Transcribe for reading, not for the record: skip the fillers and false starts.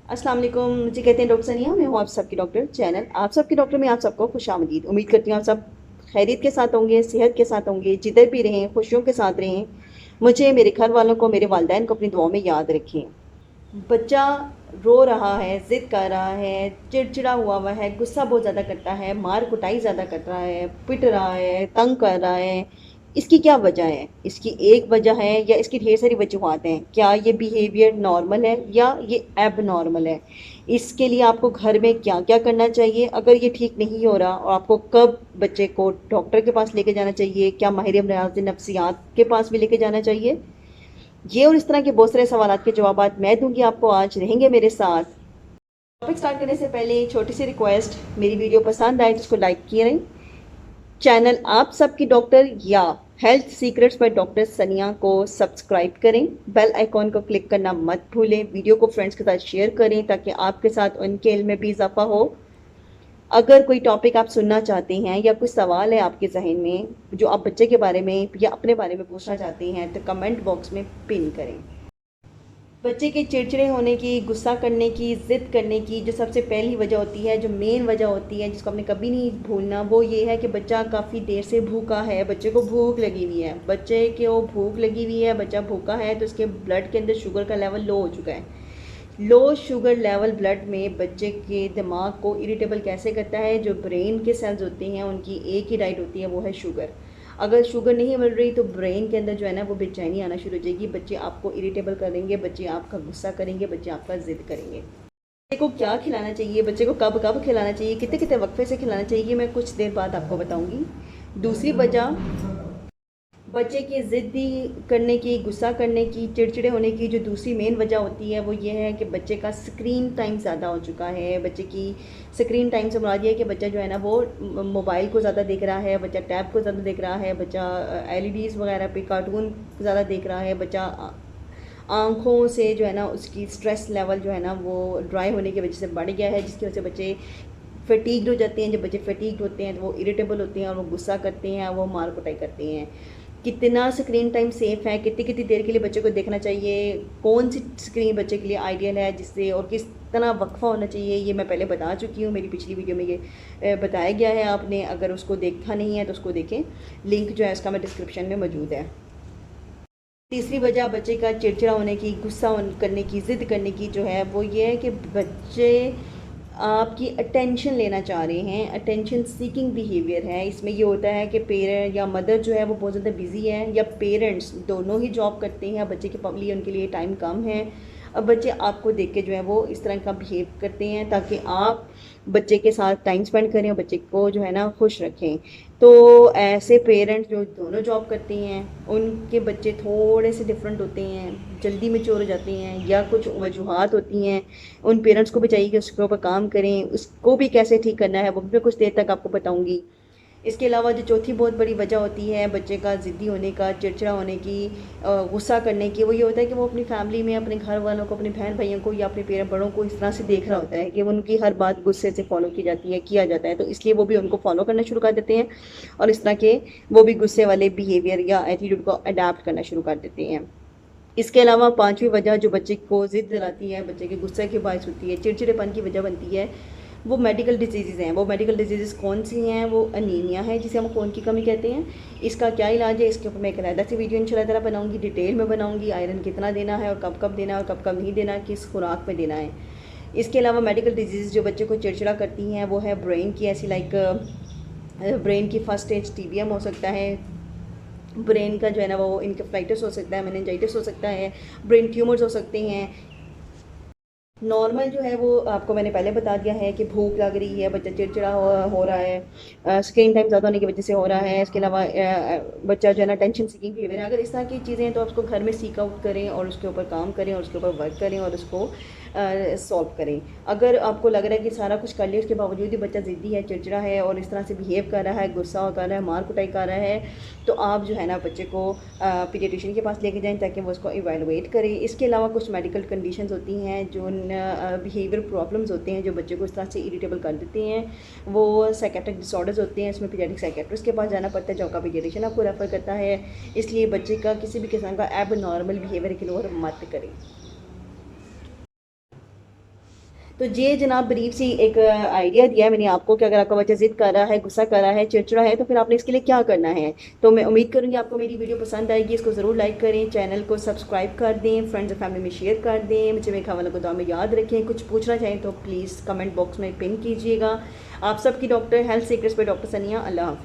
अस्सलाम वालेकुम। मुझे कहते हैं डॉक्टर सनिया। मैं हूँ आप सबकी डॉक्टर चैनल आप सबकी डॉक्टर में आप सबको खुशामदीद। उम्मीद करती हूँ आप सब खैरियत के साथ होंगे, सेहत के साथ होंगे, जिधर भी रहें खुशियों के साथ रहें। मुझे, मेरे घर वालों को, मेरे वालिदैन को अपनी दुआओं में याद रखें। बच्चा रो रहा है, ज़िद कर रहा है, चिड़चिड़ा हुआ है, गुस्सा बहुत ज़्यादा करता है, मार कुटाई ज़्यादा कर रहा है, पिट रहा है, तंग कर रहा है। इसकी क्या वजह है? इसकी एक वजह है या इसकी ढेर सारी वजूहात हैं? क्या ये बिहेवियर नॉर्मल है या ये एब नॉर्मल है? इसके लिए आपको घर में क्या क्या करना चाहिए? अगर ये ठीक नहीं हो रहा, और आपको कब बच्चे को डॉक्टर के पास लेके जाना चाहिए? क्या माहिर अमराज नफ्सियात के पास भी लेके जाना चाहिए? ये और इस तरह के बहुत सारे सवालों के जवाब मैं दूंगी आपको। आज रहेंगे मेरे साथ। टॉपिक स्टार्ट करने से पहले छोटी सी रिक्वेस्ट, मेरी वीडियो पसंद आए तो इसको लाइक करें। चैनल आप सबकी डॉक्टर या हेल्थ सीक्रेट्स बाय डॉक्टर सनिया को सब्सक्राइब करें। बेल आइकॉन को क्लिक करना मत भूलें। वीडियो को फ्रेंड्स के साथ शेयर करें ताकि आपके साथ उनके इल्म में भी इजाफा हो। अगर कोई टॉपिक आप सुनना चाहते हैं या कुछ सवाल है आपके जहन में जो आप बच्चे के बारे में या अपने बारे में पूछना चाहते हैं तो कमेंट बॉक्स में पिन करें। बच्चे के चिड़चिड़े होने की, गुस्सा करने की, ज़िद करने की जो सबसे पहली वजह होती है, जो मेन वजह होती है जिसको हमने कभी नहीं भूलना, वो ये है कि बच्चा काफ़ी देर से भूखा है। बच्चे को भूख लगी हुई है, बच्चे को भूख लगी हुई है, बच्चा भूखा है तो उसके ब्लड के अंदर शुगर का लेवल लो हो चुका है। लो शुगर लेवल ब्लड में बच्चे के दिमाग को इरिटेबल कैसे करता है? जो ब्रेन के सेल्स होते हैं उनकी एक ही डाइट होती है, वो है शुगर। अगर शुगर नहीं मिल रही तो ब्रेन के अंदर जो है ना वो बेचैनी आना शुरू हो जाएगी। बच्चे आपको इरिटेबल करेंगे, बच्चे आपका गुस्सा करेंगे, बच्चे आपका जिद करेंगे। बच्चे को क्या खिलाना चाहिए, बच्चे को कब कब खिलाना चाहिए, कितने कितने वक्फे से खिलाना चाहिए, मैं कुछ देर बाद आपको बताऊंगी। दूसरी वजह बच्चे की ज़िद्दी करने की, गुस्सा करने की, चिड़चिड़े होने की जो दूसरी मेन वजह होती है वो ये है कि बच्चे का स्क्रीन टाइम ज़्यादा हो चुका है। बच्चे की स्क्रीन टाइम से मुराद ये है कि बच्चा जो है ना वो मोबाइल को ज़्यादा देख रहा है, बच्चा टैब को ज़्यादा देख रहा है, बच्चा एलईडीज़ वगैरह पे कार्टून ज़्यादा देख रहा है, बच्चा आँखों से जो है ना उसकी स्ट्रेस लेवल जो है ना वो ड्राई होने की वजह से बढ़ गया है, जिसकी वजह से बच्चे फटीग्ड हो जाते हैं। जब बच्चे फटीग्ड होते हैं तो वो इरिटेबल होते हैं और वो गुस्सा करते हैं, वो मार कुटाई करते हैं। कितना स्क्रीन टाइम सेफ़ है, कितनी कितनी देर के लिए बच्चे को देखना चाहिए, कौन सी स्क्रीन बच्चे के लिए आइडियल है, जिससे और किस तरह वक्फा होना चाहिए, ये मैं पहले बता चुकी हूँ। मेरी पिछली वीडियो में ये बताया गया है। आपने अगर उसको देखा नहीं है तो उसको देखें, लिंक जो है उसका मैं डिस्क्रिप्शन में मौजूद है। तीसरी वजह बच्चे का चिड़चिड़ा होने की, गुस्सा करने की, ज़िद करने की जो है वो ये है कि बच्चे आपकी अटेंशन लेना चाह रहे हैं। अटेंशन सीकिंग बिहेवियर है। इसमें ये होता है कि पेरेंट या मदर जो है वो बहुत ज़्यादा बिजी है, या पेरेंट्स दोनों ही जॉब करते हैं, बच्चे के लिए उनके लिए टाइम कम है। अब बच्चे आपको देख के जो है वो इस तरह का बिहेव करते हैं ताकि आप बच्चे के साथ टाइम स्पेंड करें और बच्चे को जो है ना खुश रखें। तो ऐसे पेरेंट्स जो दोनों जॉब करते हैं उनके बच्चे थोड़े से डिफरेंट होते हैं, जल्दी मैच्योर हो जाते हैं या कुछ वजूहात होती हैं। उन पेरेंट्स को भी चाहिए कि उसके ऊपर काम करें, उसको भी कैसे ठीक करना है वो भी मैं कुछ देर तक आपको बताऊँगी। इसके अलावा जो चौथी बहुत बड़ी वजह होती है बच्चे का ज़िद्दी होने का, चिड़चिड़ा होने की, गुस्सा करने की, वो ये होता है कि वो अपनी फैमिली में अपने घर वालों को, अपने बहन भाइयों को या अपने पेरेंट बड़ों को इस तरह से देख रहा होता है कि उनकी हर बात गुस्से से फॉलो की जाती है, किया जाता है, तो इसलिए वो भी उनको फॉलो करना शुरू कर देते हैं और इस तरह के वो भी गुस्से वाले बिहेवियर या एटीट्यूड को अडाप्ट करना शुरू कर देते हैं। इसके अलावा पांचवी वजह जो बच्चे को ज़िद दिलाती है, बच्चे के गुस्से की बायस होती है, चिड़चिड़ेपन की वजह बनती है, वो मेडिकल डिजीज़ हैं। वो मेडिकल डिजीज़ कौन सी हैं? वो अनीमिया है, जिसे हम खून की कमी कहते हैं। इसका क्या इलाज है, इसके ऊपर मैं एक अलग सी वीडियो इंशाल्लाह ताला बनाऊंगी, डिटेल में बनाऊंगी। आयरन कितना देना है और कब कब देना है और कब कब नहीं देना, किस खुराक में देना है। इसके अलावा मेडिकल डिजीज़ जो बच्चे को चिड़चिड़ा करती हैं वो है ब्रेन की, ऐसी लाइक ब्रेन की फर्स्ट स्टेज टीबीएम हो सकता है, ब्रेन का जो है ना वो इनकेफ्लाइटिस हो सकता है, मेनिंजाइटिस हो सकता है, ब्रेन ट्यूमर्स हो सकते हैं। नॉर्मल जो है वो आपको मैंने पहले बता दिया है कि भूख लग रही है, बच्चा चिड़चिड़ा हो रहा है, स्क्रीन टाइम ज़्यादा होने की वजह से हो रहा है। इसके अलावा बच्चा जो है ना टेंशन सीकिंग बिहेवियर है। अगर इस तरह की चीज़ें हैं तो आप उसको घर में सीक आउट करें और उसके ऊपर काम करें और उसके ऊपर वर्क करें और उसको सॉल्व करें। अगर आपको लग रहा है कि सारा कुछ कर लिया उसके बावजूद भी बच्चा ज़िद्दी है, चिड़चिड़ा है और इस तरह से बिहेव कर रहा है, गुस्सा कर रहा है, मार कुटाई कर रहा है, तो आप जो है ना बच्चे को पीडियाट्रिशियन के पास लेके जाएं ताकि वो उसको इवेलुएट करें। इसके अलावा कुछ मेडिकल कंडीशंस होती हैं जो बिहेवियर प्रॉब्लम्स होते हैं जो बच्चे को इस तरह से इरिटेबल कर देते हैं, वो साइकेट्रिक डिसऑर्डर्स होते हैं। इसमें पीडियाट्रिक साइकेट्रिस्ट के पास जाना पड़ता है, जो आपका पीडियाट्रिशियन आपको रेफ़र करता है। इसलिए बच्चे का किसी भी किस्म का एब नॉर्मल बिहेवियर इग्नोर मत करें। तो ये जनाब ब्रीफ सी एक आइडिया दिया है मैंने आपको कि अगर आपका बच्चा ज़िद कर रहा है, गुस्सा कर रहा है, चिड़चिड़ा है, तो फिर आपने इसके लिए क्या करना है। तो मैं उम्मीद करूँगी आपको मेरी वीडियो पसंद आएगी। इसको ज़रूर लाइक करें, चैनल को सब्सक्राइब कर दें, फ्रेंड्स और फैमिली में शेयर कर दें। मुझे मेरे खाने को दुआ में याद रखें। कुछ पूछना चाहें तो प्लीज़ कमेंट बॉक्स में पिन कीजिएगा। आप सबकी डॉक्टर हेल्थ सीक्रेट्स पे डॉक्टर सनिया। अल्लाह हाफ़िज़।